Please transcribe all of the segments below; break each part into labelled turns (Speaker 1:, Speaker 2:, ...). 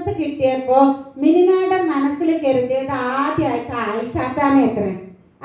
Speaker 1: Business കിട്ടിയപ്പോ മിനിമയുടെ മനസ്സിൽ കരുതിയത് ആദ്യമായിട്ട് ആയിഷാത്താനെ എത്ര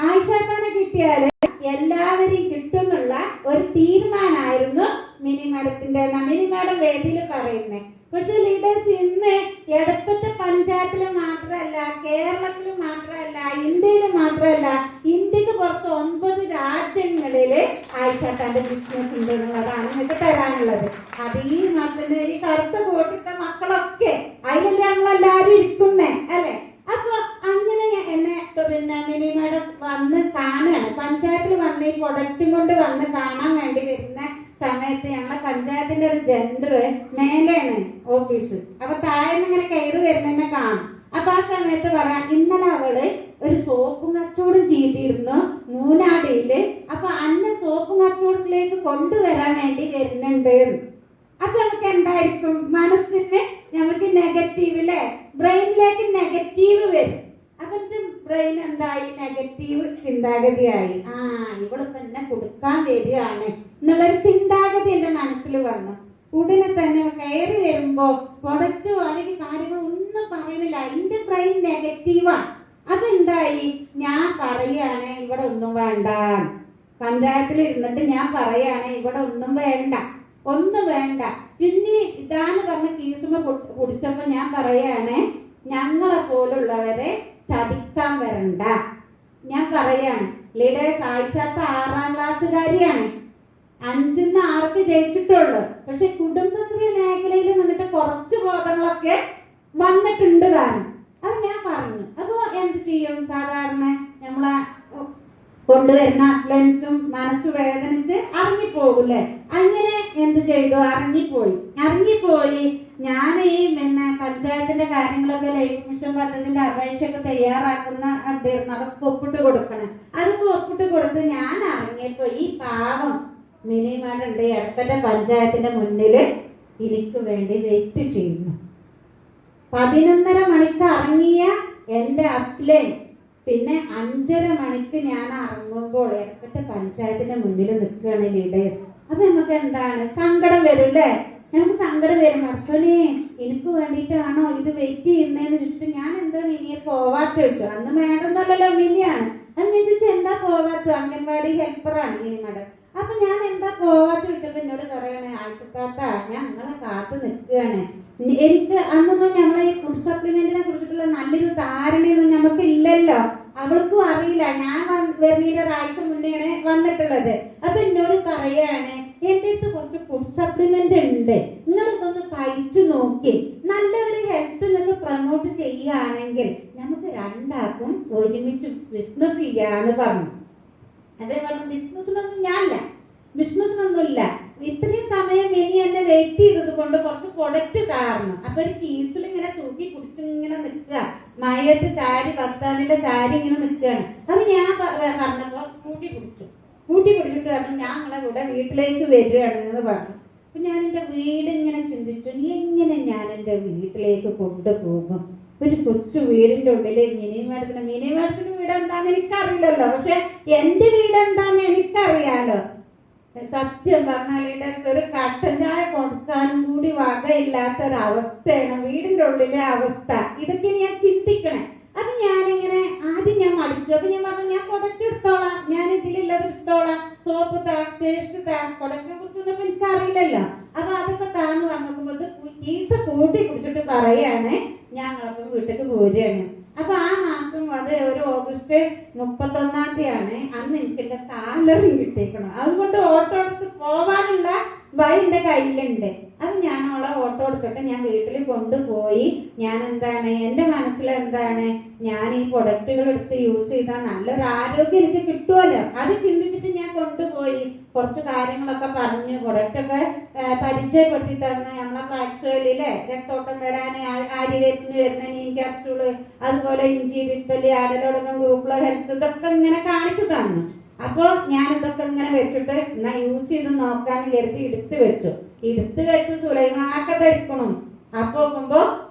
Speaker 1: ആയിഷാത്താനെ കിട്ടിയാല് എല്ലാവരെയും കിട്ടുന്നുള്ള ഒരു തീരുമാനമായിരുന്നു മിനിമേടം വേദിയിൽ പറയുന്നത്. പക്ഷെ ലീഡേഴ്സ് ഇന്ന് എടപ്പറ്റ പഞ്ചായത്തിൽ മാത്രമല്ല, കേരളത്തിൽ മാത്രമല്ല, ഇന്ത്യയിൽ മാത്രമല്ല, ഇന്ത്യക്ക് പുറത്ത് 9 രാജ്യങ്ങളിൽ ആയിഷാത്താന്റെ ബിസിനസ് ഉണ്ട് എന്നുള്ളതാണ് നിങ്ങൾക്ക് തരാനുള്ളത്. അത് ഈ നാട്ടിലെ ഈ കറുത്ത കോട്ടിട്ട മക്കളൊക്കെ അതിലല്ലേ നമ്മളെല്ലാരും ഇരിക്കുന്നേ അല്ലെ? അപ്പൊ അങ്ങനെ എന്നെ മിനിമേടം വന്ന് കാണുകയാണ്. പഞ്ചായത്തിൽ വന്ന് ഈ പ്രൊഡക്റ്റും കൊണ്ട് വന്ന് കാണാൻ വേണ്ടി വരുന്ന സമയത്ത് ഞങ്ങളെ പഞ്ചായത്തിന്റെ ഒരു ജെൻഡർ മേലെയാണ് ഓഫീസ്. അപ്പൊ താഴെ ഇങ്ങനെ കയറി വരുന്നതിനെ കാണും. അപ്പൊ ആ സമയത്ത് പറയാം, ഇന്നലെ അവള് ഒരു സോപ്പും കച്ചവടം ചെയ്തിരുന്നു മൂന്നാടിയില്. അപ്പൊ അന്ന സോപ്പും കച്ചവടത്തിലേക്ക് കൊണ്ടുവരാൻ വേണ്ടി വരുന്നുണ്ട്. അപ്പൊ നമുക്ക് എന്തായിരിക്കും മനസ്സിന് നമുക്ക് നെഗറ്റീവ് അല്ലെ, ബ്രെയിനിലേക്ക് നെഗറ്റീവ് വരും. അപ്പൊ ബ്രെയിൻ എന്തായി, നെഗറ്റീവ് ചിന്താഗതിയായി. ഇവളിപ്പോ എന്നെ കൊടുക്കാൻ വരികയാണ് എന്നുള്ളൊരു ചിന്താഗതി എന്റെ മനസ്സിൽ വന്നു. ഉടനെ തന്നെ കയറി വരുമ്പോ പ്രൊഡക്റ്റോ അല്ലെങ്കിൽ കാര്യങ്ങളോ ഒന്നും പറയണില്ല. എന്റെ ബ്രെയിൻ നെഗറ്റീവാണ്. അതെന്തായി, ഞാൻ പറയാണ് ഇവിടെ ഒന്നും വേണ്ട. പഞ്ചായത്തിൽ ഇരുന്നിട്ട് ഞാൻ പറയാണ് ഇവിടെ ഒന്നും വേണ്ട. പിന്നെ ഇതാന്ന് പറഞ്ഞ കീസുമ കുടിച്ചപ്പോ ഞാൻ പറയാണ് ഞങ്ങളെ പോലുള്ളവരെ ചതിക്കാൻ വരണ്ട. ഞാൻ പറയാണ് ലീഡേഴ്സ് ആയിഷാത്ത 6ാം ക്ലാസ്സുകാരിയാണ്. 5ന് 6ക്ക് ജയിച്ചിട്ടുള്ളൂ. പക്ഷെ കുടുംബശ്രീ മേഖലയിൽ നിന്നിട്ട് കുറച്ച് ബോധങ്ങളൊക്കെ വന്നിട്ടുണ്ട് താനും. അത് ഞാൻ പറഞ്ഞു. അപ്പൊ എന്ത് ചെയ്യും, സാധാരണ നമ്മളെ കൊണ്ടുവരുന്ന അത്ലൻസും മനസ്സ് വേദനിച്ച് ഇറങ്ങിപ്പോകൂല്ലേ? അങ്ങനെ എന്ത് ചെയ്തു, ഇറങ്ങിപ്പോയി. ഞാൻ ഈ പഞ്ചായത്തിന്റെ കാര്യങ്ങളൊക്കെ ലൈഫ് മിഷൻ പദ്ധതിന്റെ അപേക്ഷയൊക്കെ തയ്യാറാക്കുന്ന അദ്ദേഹം അതൊക്കെ ഒപ്പിട്ട് കൊടുക്കണം. അതൊക്കെ ഒപ്പിട്ട് കൊടുത്ത് ഞാൻ ഇറങ്ങിയപ്പോ ഈ പാവം മിനിമാടുണ്ട് എടപ്പറ്റ പഞ്ചായത്തിന്റെ മുന്നിൽ എനിക്ക് വേണ്ടി വെയിറ്റ് ചെയ്യുന്നു. 11:30 മണിക്ക് ഇറങ്ങിയ എൻ്റെ അപ്ലൈൻ പിന്നെ 5:30 മണിക്ക് ഞാൻ ഇറങ്ങുമ്പോൾ എടപ്പറ്റ പഞ്ചായത്തിന്റെ മുന്നിൽ നിൽക്കുകയാണ് ലീഡേഴ്സ്. അപ്പൊ നമുക്ക് എന്താണ് സങ്കടം വരും അല്ലേ? നമുക്ക് സങ്കടം വരും. അച്ഛനെ എനിക്ക് വേണ്ടിയിട്ടാണോ ഇത് വെയിറ്റ് ചെയ്യുന്നതെന്ന് ചോദിച്ചിട്ട് ഞാൻ എന്താ മിനിയെ പോവാത്ത ചോദിച്ചു. അന്ന് മേഡന്നല്ലല്ലോ മിനിയാണ്. അത് ഞാൻ ചോദിച്ചു എന്താ പോവാത്ത, അംഗൻവാടി ഹെൽപ്പറാണ് മിനി മേഡം. അപ്പൊ ഞാൻ എന്താ പോവാത്ത ചോദിച്ചപ്പോ എന്നോട് പറയണേ, ആഴ്ചത്താത്ത ഞാൻ നിങ്ങളെ കാത്തു നിൽക്കുകയാണ്. എനിക്ക് അന്നൊന്നും നമ്മളെ ഈ ഫുഡ് സപ്ലിമെന്റിനെ കുറിച്ചിട്ടുള്ള നല്ലൊരു ധാരണയൊന്നും നമുക്ക് ഇല്ലല്ലോ. അവൾക്കും അറിയില്ല. ഞാൻ വരുന്നതിന്റെ ഒരാഴ്ച മുന്നെയാണ് വന്നിട്ടുള്ളത്. അപ്പൊ എന്നോട് പറയാണ് എൻ്റെ അടുത്ത് കുറച്ച് ഫുഡ് സപ്ലിമെന്റ് ഉണ്ട്, നിങ്ങൾ ഇതൊന്ന് കഴിച്ചു നോക്കി നല്ലൊരു ഹെൽത്ത് നിങ്ങൾക്ക് പ്രൊമോട്ട് ചെയ്യുകയാണെങ്കിൽ നമുക്ക് രണ്ടാക്കും ഒരുമിച്ച് ബിസിനസ് ചെയ്യാന്ന് പറഞ്ഞു. അതേ പറഞ്ഞു ബിസിനസ്സിനൊന്നുമില്ല. ഇത്രയും സമയം ഇനി എന്നെ വെയിറ്റ് ചെയ്തത് കൊണ്ട് കുറച്ച് പ്രൊഡക്റ്റ് താരണം. അപ്പൊ ഒരു കീസിൽ ഇങ്ങനെ തൂക്കി കുടിച്ചിങ്ങനെ നിൽക്കുക, മയത്ത് ചാരി ഭർത്താവിന്റെ ചാരി ഇങ്ങനെ നിൽക്കുകയാണ്. അപ്പൊ ഞാൻ പറഞ്ഞപ്പോ കൂട്ടി പിടിച്ചിട്ട് പറഞ്ഞു ഞാൻ നിങ്ങളെ കൂടെ വീട്ടിലേക്ക് വരികയാണ് എന്ന് പറഞ്ഞു. അപ്പൊ ഞാൻ എൻ്റെ വീട് ഇങ്ങനെ ചിന്തിച്ചു, എങ്ങനെ ഞാൻ എൻ്റെ വീട്ടിലേക്ക് കൊണ്ടുപോകും? ഒരു കൊച്ചു വീടിന്റെ ഉള്ളില് മിനി മേഡത്തിന് വീട് എന്താന്ന് എനിക്കറിയില്ലല്ലോ. പക്ഷെ എൻ്റെ വീട് എന്താന്ന് എനിക്കറിയാലോ. സത്യം പറഞ്ഞാൽ ഒരു കട്ടൻ ചായ കൊടുക്കാനും കൂടി വകയില്ലാത്തൊരവസ്ഥയാണ് വീടിന്റെ ഉള്ളിലെ അവസ്ഥ. ഇതൊക്കെ ഞാൻ ചിന്തിക്കണേ. അപ്പൊ ഞാനിങ്ങനെ ആദ്യം ഞാൻ മടിച്ചു. അപ്പൊ ഞാൻ പറഞ്ഞു ഞാൻ പ്രൊഡക്റ്റ് എടുത്തോളാം, ഞാൻ ഇതിലുള്ളത് എടുത്തോളാം, സോപ്പ് പേസ്റ്റ് പ്രൊഡക്റ്റിനെ കുറിച്ചൊന്നും എനിക്കറിയില്ലല്ലോ. അപ്പൊ അതൊക്കെ താന്ന് വന്നോക്കുമ്പോൾ ഈസ കൂട്ടി കുടിച്ചിട്ട് പറയാണ് ഞങ്ങളപ്പം വീട്ടിലേക്ക് പോരുകയാണ്. അപ്പൊ ആ മാസം അത് ഒരു ഓഗസ്റ്റ് 31-ാം തീയതിയാണ്. അന്ന് എനിക്ക് എൻ്റെ സാലറി കിട്ടിയിരിക്കണം. അതുകൊണ്ട് ഓട്ടോ എടുത്ത് പോവാനുള്ള വഴി എൻ്റെ കയ്യിലുണ്ട്. അപ്പൊ ഞാൻ അവളെ ഓട്ടോ എടുത്തിട്ട് ഞാൻ വീട്ടിൽ കൊണ്ടുപോയി. ഞാൻ എന്താണ് എൻ്റെ മനസ്സിലെന്താണ്, ഞാൻ ഈ പ്രൊഡക്റ്റുകൾ എടുത്ത് യൂസ് ചെയ്താൽ നല്ലൊരു ആരോഗ്യം എനിക്ക് കിട്ടുമല്ലോ. അത് ചിന്തിച്ചിട്ട് ഞാൻ കൊണ്ടുപോയി കുറച്ച് കാര്യങ്ങളൊക്കെ പറഞ്ഞു, പ്രൊഡക്റ്റൊക്കെ പരിചയപ്പെടുത്തി തന്നു. നമ്മളെ ഫ്ലാക്സുകളിലെ രക്തോട്ടം വരാൻ ആര്യവേപ്പിന് വരുന്ന നീം ക്യാപ്സ്യൂള്, അതുപോലെ ഇഞ്ചി വിപ്പല് ആടലോടകം ഗ്രൂപ്പിലെ ഹെൽത്ത്, ഇതൊക്കെ ഇങ്ങനെ കാണിച്ചു തന്നു. അപ്പോൾ ഞാൻ ഇതൊക്കെ ഇങ്ങനെ വെച്ചിട്ട് എന്നാ യൂസ് ചെയ്ത് നോക്കാന്ന് കരുതി എടുത്തു വെച്ചു. സുലൈമാക്ക ധരിക്കണം. അപ്പൊ നോക്കുമ്പോ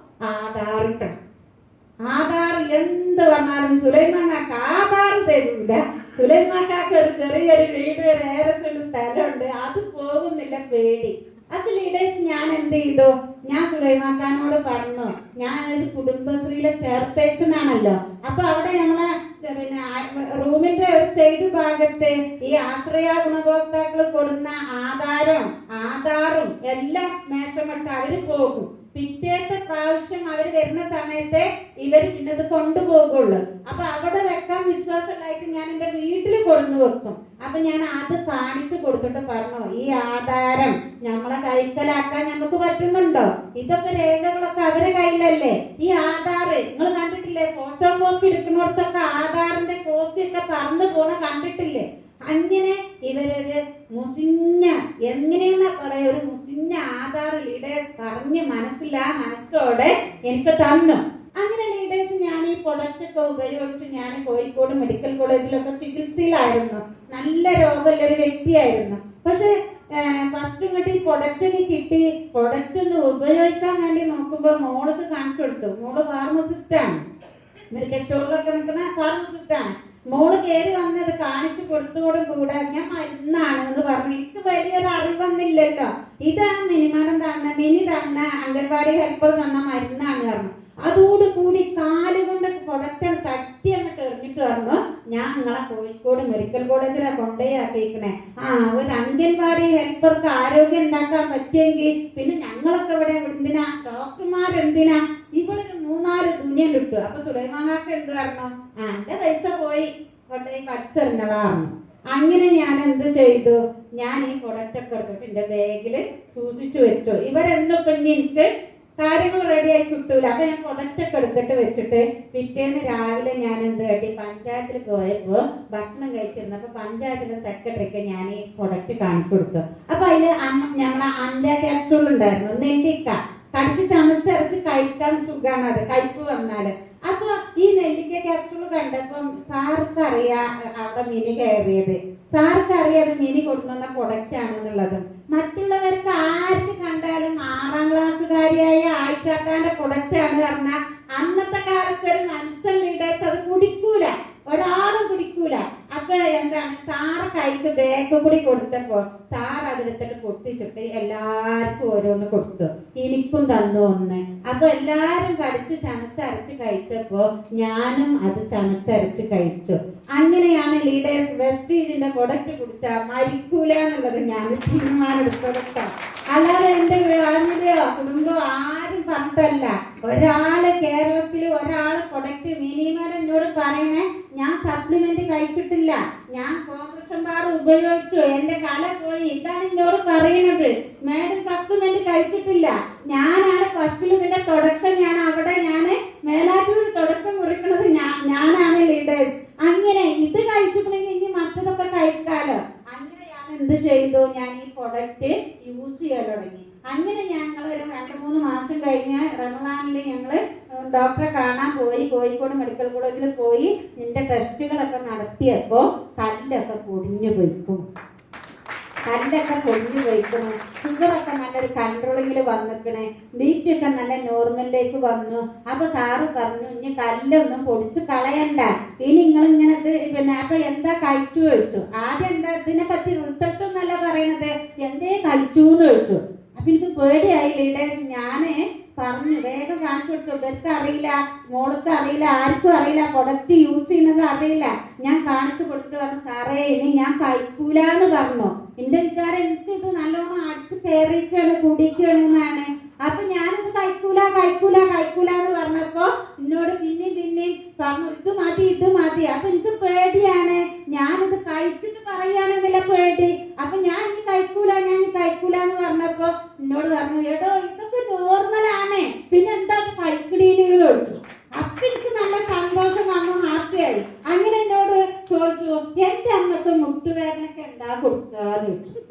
Speaker 1: ആധാർ ഇട്ടണം. ആധാർ എന്ത് പറഞ്ഞാലും സുലൈമാക്കാക്ക് ആധാർ തരൂല. സുലൈമാക്കാക്ക് ഒരു ചെറിയൊരു വീട്, നേരത്തെ സ്ഥലമുണ്ട്, അത് പോകുന്നില്ല പേടി. അപ്പൊ ലീഡേഴ്സ് ഞാൻ എന്ത് ചെയ്തു, ഞാൻ സുലൈമാക്കാനോട് പറഞ്ഞു, ഞാൻ ഒരു കുടുംബശ്രീയിലെ ചെയർപേഴ്സൺ ആണല്ലോ. അപ്പൊ അവിടെ നമ്മളെ പിന്നെ റൂമിന്റെ ഒരു സൈഡ് ഭാഗത്ത് ഈ ആശ്രയ ഗുണഭോക്താക്കൾ കൊടുക്കുന്ന ആധാറും എല്ലാം മേശമിട്ട് അവര് പോകും. പിറ്റേത്തെ പ്രാവശ്യം അവർ വരുന്ന സമയത്ത് ഇവർ പിന്നെ അത് കൊണ്ടുപോകുള്ളൂ. അപ്പൊ അവിടെ വെക്കാൻ വിശ്വാസമുള്ളതായിട്ട് ഞാൻ എൻ്റെ വീട്ടിൽ കൊണ്ടു വെക്കും. അപ്പൊ ഞാൻ അത് കാണിച്ചു കൊടുത്തിട്ട് പറഞ്ഞു, ഈ ആധാരം നമ്മളെ കൈക്കലാക്കാൻ നമുക്ക് പറ്റുന്നുണ്ടോ? ഇതൊക്കെ രേഖകളൊക്കെ അവരെ കയ്യിലല്ലേ. ഈ ആധാർ നിങ്ങൾ കണ്ടിട്ടില്ലേ? ഫോട്ടോ കോപ്പി എടുക്കുന്നിടത്തൊക്കെ ആധാറിന്റെ കോപ്പിയൊക്കെ പറന്നു പോണ കണ്ടിട്ടില്ലേ? അങ്ങനെ ഇവരൊരു മുസിഞ്ഞ, എങ്ങനെയെന്നാ പറയാ, ഒരു മുസിഞ്ഞ ആധാർ ലീഡേഴ്സ് പറഞ്ഞ് മനസ്സോടെ എനിക്ക് തന്നു. അങ്ങനെ ലീഡേഴ്സ് ഞാൻ ഈ പ്രൊഡക്റ്റ് ഒക്കെ ഉപയോഗിച്ച് ഞാൻ കോഴിക്കോട് മെഡിക്കൽ കോളേജിലൊക്കെ ചികിത്സയിലായിരുന്നു. നല്ല രോഗമുള്ള ഒരു വ്യക്തിയായിരുന്നു. പക്ഷെ ഫസ്റ്റ് ഇങ്ങോട്ട് ഈ പ്രൊഡക്റ്റ് കിട്ടി. പ്രൊഡക്റ്റ് ഒന്ന് ഉപയോഗിക്കാൻ വേണ്ടി നോക്കുമ്പോൾ മോൾക്ക് കാണിച്ചു കൊടുത്തു. മോള് ഫാർമസിസ്റ്റാണ്, മെഡിക്കൽ സ്റ്റോറിലൊക്കെ നിൽക്കുന്ന ഫാർമസിസ്റ്റാണ്. മോള് കയറി വന്നത് കാണിച്ചു കൊടുത്തോടും കൂടെ ഞാൻ മരുന്നാണ് എന്ന് പറഞ്ഞു. എനിക്ക് വലിയൊരു അറിവൊന്നുമില്ലല്ലോ. ഇതാ മിനി തന്ന അംഗൻവാടി ഹെൽപ്പർ തന്ന മരുന്നാണ് പറഞ്ഞു. അതോടുകൂടി കാലുകൊണ്ട് പ്രൊഡക്റ്റ് തട്ടി അങ്ങോട്ട് എറിഞ്ഞിട്ട് പറഞ്ഞു, ഞാൻ നിങ്ങളെ കോഴിക്കോട് മെഡിക്കൽ കോളേജിലെ കൊണ്ടുപോയാക്കിക്കണേ. ഒരു അംഗൻവാടി ഹെൽപ്പർക്ക് ആരോഗ്യം ഉണ്ടാക്കാൻ പറ്റിയെങ്കിൽ പിന്നെ ഞങ്ങളൊക്കെ ഇവിടെ എന്തിനാ, ഡോക്ടർമാരെന്തിനാ, ഇവളൊരു 3-4 ദുനിയ കിട്ടും. അപ്പൊ സുലൈമാനാക്ക് എന്ത് പറഞ്ഞു, എന്റെ പൈസ പോയി കൊണ്ടുപോയി കച്ചറിഞ്ഞളായിരുന്നു. അങ്ങനെ ഞാൻ എന്ത് ചെയ്തു, ഞാൻ ഈ പ്രൊഡക്റ്റ് ഒക്കെ എടുത്തിട്ട് എന്റെ ബാഗിൽ സൂക്ഷിച്ചു വെച്ചു. ഇവരെന്നും പിന്നെ എനിക്ക് കാര്യങ്ങൾ റെഡിയായി കിട്ടൂല. അപ്പൊ ഞാൻ പ്രൊഡക്റ്റ് ഒക്കെ എടുത്തിട്ട് വെച്ചിട്ട് പിറ്റേന്ന് രാവിലെ ഞാൻ എന്ത് കട്ടി പഞ്ചായത്തിൽ പോയപ്പോ ഭക്ഷണം കഴിച്ചിരുന്നു. പഞ്ചായത്തിന്റെ സെക്രട്ടറിക്ക് ഞാൻ ഈ പ്രൊഡക്റ്റ് കാണിച്ചു കൊടുത്തു. അപ്പൊ അതില് ഞങ്ങളെ അന്റെ ക്യാപ്സൂൾ ഉണ്ടായിരുന്നു, നെല്ലിക്ക കടിച്ച് ചമച്ചരച്ച് കഴിക്കാൻ സുഖമാണ്, അത് കയ്പ് വന്നാല്. അപ്പൊ ഈ നെല്ലിക്ക ക്യാപ്സൂൾ കണ്ടപ്പം സാർക്ക് അറിയാ അവിടെ മിനി കയറിയത്, സാർക്ക് അറിയാതെ മിനി കൊണ്ടുവന്ന പ്രൊഡക്റ്റ് ആണെന്നുള്ളതും. മറ്റുള്ളവർക്ക് ആർക്ക് കണ്ടാലും 6ാം ക്ലാസ്സുകാരിയായ ആയിഷാത്താന്റെ പ്രൊഡക്റ്റ് ആണ് പറഞ്ഞാൽ അന്നത്തെ കാലത്ത് ഒരു മനുഷ്യൻ ലീഡേഴ്സ് അത് കുടിക്കൂല, ഒരാളും കുടിക്കൂല. അപ്പൊ എന്താണ്, സാറ് കൈക്ക് ബാഗ് കൂടി കൊടുത്തപ്പോ സാർ അതെടുത്തിട്ട് പൊട്ടിച്ചിട്ട് എല്ലാവർക്കും ഓരോന്ന് കൊടുത്തു, എനിക്കും തന്നു ഒന്ന്. അപ്പൊ എല്ലാരും കടിച്ച് ചമച്ചരച്ച് കഴിച്ചപ്പോ ഞാനും അത് ചമച്ചരച്ച് കഴിച്ചു. അങ്ങനെയാണ് ലീഡേഴ്സ് വെസ്റ്റീജിന്റെ പ്രൊഡക്റ്റ് കുടിച്ചാൽ മരിക്കൂല എന്നുള്ളത് ഞാൻ തീരുമാനമെടുത്തതാണ്. അല്ലാതെ എന്റെ ഫാമിലിയോ കുടുംബമോ ആരും പറഞ്ഞിട്ടല്ല. ഒരാള് കേരളത്തില് ഒരാള് പ്രൊഡക്റ്റ് മിനിമം എന്നോട് പറയണേ, ഞാൻ സപ്ലിമെന്റ് കഴിച്ചിട്ടില്ല, ഞാൻ കോംപ്രഷൻ ബാർ ഉപയോഗിച്ചു, എന്റെ കല പോയി, ഇതാണ് എന്നോട് പറയുന്നത്. മേഡം സപ്ലിമെന്റ് കഴിച്ചിട്ടില്ല, ഞാനാണ് ഫസ്റ്റിൽ ഇതിന്റെ തുടക്കം, ഞാൻ അവിടെ മേലാറ്റൂർ തുടക്കം കുറിക്കുന്നത് ഞാനാണ് ലീഡേഴ്സ്. അങ്ങനെ ഇത് കഴിച്ചിട്ടുണ്ടെങ്കിൽ ഇനി മറ്റതൊക്കെ കഴിക്കാലോ. അങ്ങനെ ഞാൻ എന്ത് ചെയ്തു, ഞാൻ ഈ പ്രൊഡക്റ്റ് യൂസ് ചെയ്യാൻ തുടങ്ങി. അങ്ങനെ ഞങ്ങൾ ഒരു 2-3 മാസം കഴിഞ്ഞ് റമദാനിൽ ഞങ്ങള് ഡോക്ടറെ കാണാൻ പോയി, കോഴിക്കോട് മെഡിക്കൽ കോളേജിൽ പോയി. നിന്റെ ടെസ്റ്റുകളൊക്കെ നടത്തിയപ്പോ കല്ലൊക്കെ പൊടിഞ്ഞു പോയിക്കും, ഷുഗറൊക്കെ നല്ലൊരു കൺട്രോളിങ്ങിൽ വന്നിക്കണേ, BP ഒക്കെ നല്ല നോർമലിലേക്ക് വന്നു. അപ്പൊ സാറ് പറഞ്ഞു, ഇനി കല്ലൊന്നും പൊടിച്ച് കളയണ്ട, ഇനി നിങ്ങളിങ്ങനെ പിന്നെ അപ്പൊ എന്താ കഴിച്ചു ചോദിച്ചു. ആദ്യം എന്താ ഇതിനെ പറ്റി റിസൾട്ടൊന്നല്ല പറയണത്, എന്തേ കഴിച്ചു എന്ന് ചോദിച്ചു. അപ്പൊ എനിക്ക് പേടിയായി ലീഡേഴ്സ്. ഞാന് പറഞ്ഞു, വേഗം കാണിച്ചു കൊടുത്തു. ഇവർക്ക് അറിയില്ല, മോൾക്ക് അറിയില്ല, ആർക്കും അറിയില്ല, പ്രൊഡക്റ്റ് യൂസ് ചെയ്യുന്നത് അറിയില്ല. ഞാൻ കാണിച്ചു കൊടുത്തു പറഞ്ഞു, സാറേ ഇനി ഞാൻ കഴിക്കൂലെന്ന് പറഞ്ഞു. എന്റെ വിചാരം എനിക്ക് ഇത് നല്ലോണം അടിച്ച് കയറിയിരിക്കുകയാണ്, കുടിക്കുകയാണ് എന്നാണ്. അപ്പൊ ഞാനിത് കഴിക്കൂല എന്ന് പറഞ്ഞപ്പോ എന്നോട് പിന്നെയും പറഞ്ഞു, ഇത് മതി. അപ്പൊ എനിക്ക് പേടിയാണ്, ഞാനിത് കഴിച്ചിട്ട് പറയാണെന്നില്ല പേടി. അപ്പൊ ഞാൻ ഇനി കഴിക്കൂല എന്ന് പറഞ്ഞപ്പോ എന്നോട് പറഞ്ഞു, എടോ ഇതൊക്കെ നോർമലാണ്, പിന്നെ എന്താ കഴിക്കണീന്ന് ചോദിച്ചു. അപ്പൊ എനിക്ക് നല്ല സന്തോഷം വന്നു, ഹാപ്പിയായി. അങ്ങനെ എന്നോട് ചോദിച്ചു, എന്റെ അമ്മക്ക് മുട്ടുവേദനക്ക് എന്താ കൊടുക്കാന്ന് ചോദിച്ചു.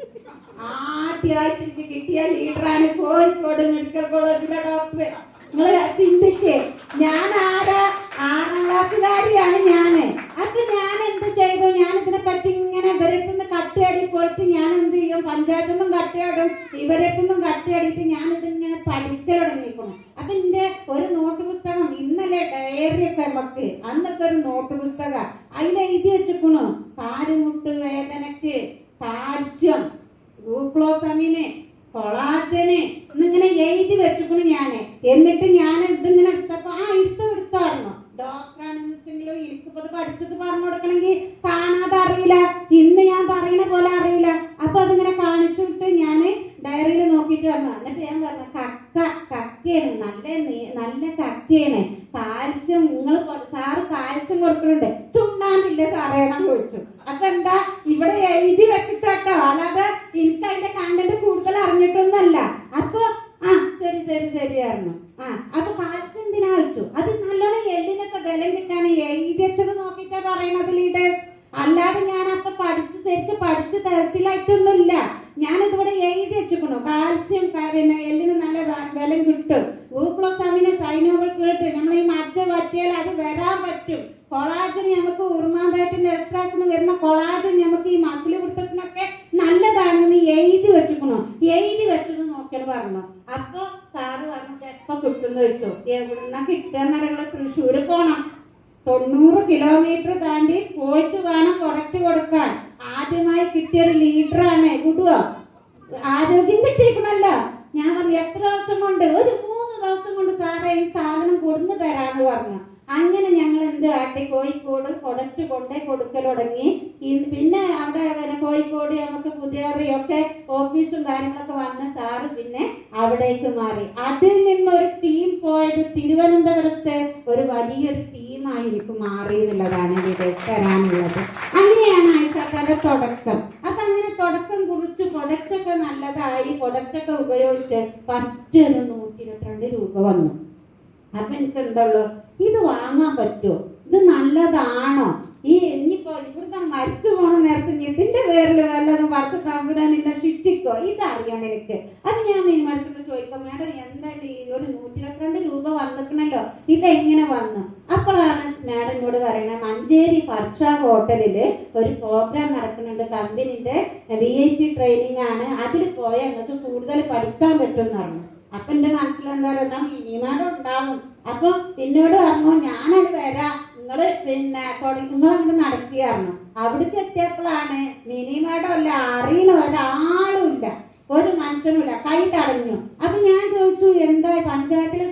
Speaker 1: ആദ്യമായിട്ട് എനിക്ക് കിട്ടിയ ലീഡറാണ് കോഴിക്കോട് മെഡിക്കൽ കോളേജിലെ ഡോക്ടർ. നിങ്ങൾ ചിന്തിച്ചേ, ഞാൻ 6ാം ക്ലാസ്സുകാരിയാണ് ഞാന്. അപ്പൊ ഞാൻ എന്ത് ചെയ്തു, ഞാൻ ഇതിനെ പറ്റി ഇങ്ങനെ ഇവരെടുത്തുനിന്ന് കട്ടയാടി പോയിട്ട് ഞാൻ എന്ത് ചെയ്യും, പഞ്ചായത്തിൽ നിന്നും കട്ടയാടും, ഇവരെടുത്തുനിന്നും കട്ടയാടിയിട്ട് ഞാൻ ഇതിങ്ങനെ പഠിക്കൽ തുടങ്ങിയിരിക്കണം. അപ്പൊ എന്റെ ഒരു നോട്ട് പുസ്തകം, ഇന്നലെ ഡയറിയൊക്കെ നമുക്ക് അന്നൊക്കെ ഒരു നോട്ട് പുസ്തകം, അതിലെഴുതി വെച്ചിക്കണു, കാലുമുട്ട് വേദനക്ക് കാൽസ്യം, ഗ്ലൂക്കോസമിന്, കൊളാ എഴുതി വെച്ചിക്കണു ഞാന്. എന്നിട്ട് ഞാൻ ഇതിങ്ങനെ എടുത്തപ്പോ എടുത്തായിരുന്നു. ഡോക്ടറാണെന്ന് വെച്ചെങ്കിലും എനിക്കിപ്പോ പഠിച്ചത് പറഞ്ഞു കൊടുക്കണമെങ്കിൽ കാണാതെ അറിയില്ല, ഇന്ന് ഞാൻ പറയണ പോലെ അറിയില്ല. അപ്പൊ അതിങ്ങനെ കാണിച്ചിട്ട് ഞാന് ഡയറിയിൽ നോക്കിയിട്ട് വന്നു. എന്നിട്ട് ഞാൻ പറഞ്ഞു കക്കയാണ്, നല്ല കക്കയാണ്, കാൽസ്യം നിങ്ങൾ സാറ് കാൽസ്യം കൊടുക്കുന്നുണ്ട്, ചുണ്ണാമ്പില്ല സാറേ ഞാൻ ചോദിച്ചു. അപ്പൊ എന്താ ഇവിടെ എഴുതി വെച്ചിട്ടോ, അല്ലാതെ എനിക്ക് അതിന്റെ കണ്ടന്റ് കൂടുതൽ അറിഞ്ഞിട്ടൊന്നല്ല. അപ്പൊ ശരിയായിരുന്നു. അപ്പൊ കാൽസ്യം എന്തിനാ വെച്ചു? അത് നല്ലോണം എല്ലിനൊക്കെ ബലം കിട്ടാണ് എഴുതി വെച്ചത് നോക്കിയിട്ടാ പറയണത് ലീഡേഴ്സ്. അല്ലാതെ ഞാൻ അപ്പൊ ശരിക്കും പഠിച്ച് തരത്തിലായിട്ടൊന്നുമില്ല. ഞാനിതിവിടെ എഴുതി വെച്ചിക്കണു കാൽസ്യം പിന്നെ എല്ലിന് നല്ല ബലം കിട്ടും. ഗ്ലൂക്കോസമിന് സൈനോകൾ കേട്ട് നമ്മൾ ഈ മജ്ജ പറ്റിയാൽ അത് വരാൻ പറ്റും. കൊളാജൻ നമുക്ക് ഉറുമാമ്പേറ്റിന്റെ എക്സ്ട്രാക്റ്റിന് വരുന്ന കൊളാജൻ നമുക്ക് ഈ മസിൽ പിടുത്തത്തിനൊക്കെ നല്ലതാണെന്ന് എഴുതി വെച്ചിക്കണു. എഴുതി വെച്ചത് നോക്കിയത് പറഞ്ഞു. അപ്പൊ സാറ് പറഞ്ഞത് എപ്പോ കിട്ടുമെന്ന് വെച്ചു. എവിടുന്ന കിട്ടുക? തൃശ്ശൂര് പോണം, 90 കിലോമീറ്റർ താണ്ടി പോയിട്ട് വേണം പ്രൊഡക്റ്റ് കൊടുക്കാൻ. ആദ്യമായി കിട്ടിയൊരു ലീഡറാണ്. വിടുവോ? ആരോഗ്യം കിട്ടിയിരിക്കണല്ലോ. ഞാൻ പറഞ്ഞു എത്ര ദിവസം കൊണ്ട്? ഒരു 3 ദിവസം കൊണ്ട് സാറേ ഈ സാധനം കൊടുന്നു തരാന്ന് പറഞ്ഞു. അങ്ങനെ ഞങ്ങൾ എന്ത് കാട്ടി, കോഴിക്കോട് പ്രൊഡക്റ്റ് കൊണ്ടേ കൊടുക്കൽ തുടങ്ങി. പിന്നെ അവിടെ കോഴിക്കോട് നമുക്ക് പുതിയൊക്കെ ഓഫീസും കാര്യങ്ങളൊക്കെ വന്ന സാറ് പിന്നെ അവിടേക്ക് മാറി. അതിൽ നിന്നൊരു ടീം പോയത് തിരുവനന്തപുരത്ത് ഒരു വലിയൊരു ടീമായി എനിക്ക് മാറി എന്നുള്ളതാണ് ഇവിടെ തരാനുള്ളത്. അങ്ങനെയാണ് ആയിഷാത്താന്റെ തുടക്കം. അപ്പൊ അങ്ങനെ തുടക്കം കുറിച്ച് പ്രൊഡക്റ്റൊക്കെ നല്ലതായി, പ്രൊഡക്റ്റൊക്കെ ഉപയോഗിച്ച് ഫസ്റ്റ് ഒരു 122 രൂപ വന്നു. അപ്പൊ എനിക്ക് എന്തുള്ളൂ, ഇത് വാങ്ങാൻ പറ്റുമോ, ഇത് നല്ലതാണോ, ഇനിയിപ്പോ ഇവിടുത്തെ മരിച്ചു പോണ നേരത്തെ ഇതിന്റെ പേരിൽ വല്ലതും വളർത്ത് തമ്പുരാൻ എന്നെ ശിക്ഷിക്കോ, ഇതറിയണം എനിക്ക്. അത് ഞാൻ മീൻമടുത്തിട്ട് ചോദിക്കാം, മേഡം എന്തായാലും ഈ ഒരു 122 രൂപ വന്നിക്കണല്ലോ, ഇതെങ്ങനെ വന്നു? അപ്പോഴാണ് മേഡം എന്നോട് പറയണത്, മഞ്ചേരി ഫർഷ ഹോട്ടലില് ഒരു പ്രോഗ്രാം നടക്കുന്നുണ്ട്, കമ്പനിന്റെ VIP ട്രെയിനിങ് ആണ്, അതിൽ പോയാൽ നിങ്ങൾക്ക് കൂടുതൽ പഠിക്കാൻ പറ്റുമെന്ന് പറഞ്ഞു. അപ്പൊ എന്റെ മനസ്സിലെന്താ പറയുക, മിനിമാടം ഉണ്ടാകും. അപ്പൊ എന്നോട് പറഞ്ഞു, ഞാനത് വരാം, നിങ്ങള് പിന്നെ നിങ്ങളങ്ങോട്ട് നടക്കുകയായിരുന്നു. അവിടേക്ക് എത്തിയപ്പോഴാണ് മിനിമാടം അല്ല, അറിയണ ഒരാളുമില്ല, ഒരു മനുഷ്യനുമില്ല, കൈ തടഞ്ഞു. അപ്പൊ ഞാൻ ചോദിച്ചു, എന്താ പഞ്ചായത്തില്